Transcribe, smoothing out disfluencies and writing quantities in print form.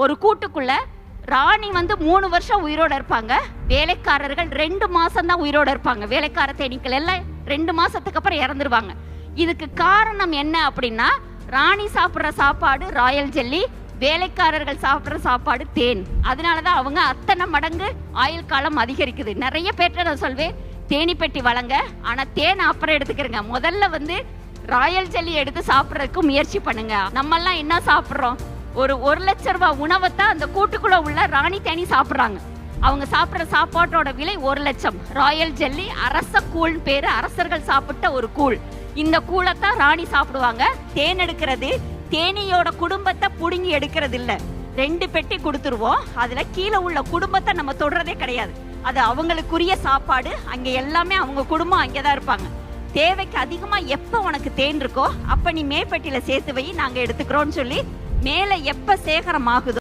ஒரு கூட்டுக்குள்ள ராணி வந்து 3 வருஷம் உயிரோட இருப்பாங்க, வேலைக்காரர்கள் 2 மாசம் தான் உயிரோட இருப்பாங்க. வேலைக்கார தேனீக்கள் எல்லாம் 2 மாசத்துக்கு அப்புறம் இறந்துருவாங்க. இதுக்கு காரணம் என்ன அப்படின்னா, ராணி சாப்பிட்ற சாப்பாடு ராயல் ஜெல்லி, வேலைக்காரர்கள் சாப்பிட்ற சாப்பாடு தேன். அதனாலதான் அவங்க அத்தனை மடங்கு ஆயுள் காலம் அதிகரிக்குது. நிறைய பேர்ட்ட நான் சொல்வேன், தேனி பெட்டி வழங்க, ஆனா தேன் அப்புறம் எடுத்துக்கிறங்க, முதல்ல வந்து ராயல் ஜெல்லி எடுத்து சாப்பிட்றதுக்கு முயற்சி பண்ணுங்க. நம்மெல்லாம் என்ன சாப்பிட்றோம், ஒரு 1 லட்ச ரூபாய் உணவைத்தான் அந்த கூட்டுக்குள்ள உள்ள ராணி தேனி சாப்பிட்றாங்க. அவங்க சாப்பிட்ற சாப்பாட்டோட விலை 1 லட்சம். ராயல் ஜெல்லி அரச கூழ் பேரு, அரசர்கள் சாப்பிட்ட ஒரு கூழ். இந்த கூழைத்தான் ராணி சாப்பிடுவாங்க. தேன் எடுக்கிறது தேனியோட குடும்பத்தை புடுங்கி எடுக்கிறது இல்ல, 2 பெட்டி கொடுத்துருவோம். அதுல கீழே உள்ள குடும்பத்தை நம்ம தொடுறதே கிடையாது. அது அவங்களுக்குரிய சாப்பாடு. அங்க எல்லாமே அவங்க குடும்பம் அங்கேதான் இருப்பாங்க. தேவைக்கு அதிகமா எப்ப உனக்கு தேன் இருக்கோ அப்ப நீ மேற்பெட்டியில சேர்த்து வை, நாங்க எடுத்துக்கிறோம்னு சொல்லி மேல எப்ப சேகரம் ஆகுதோ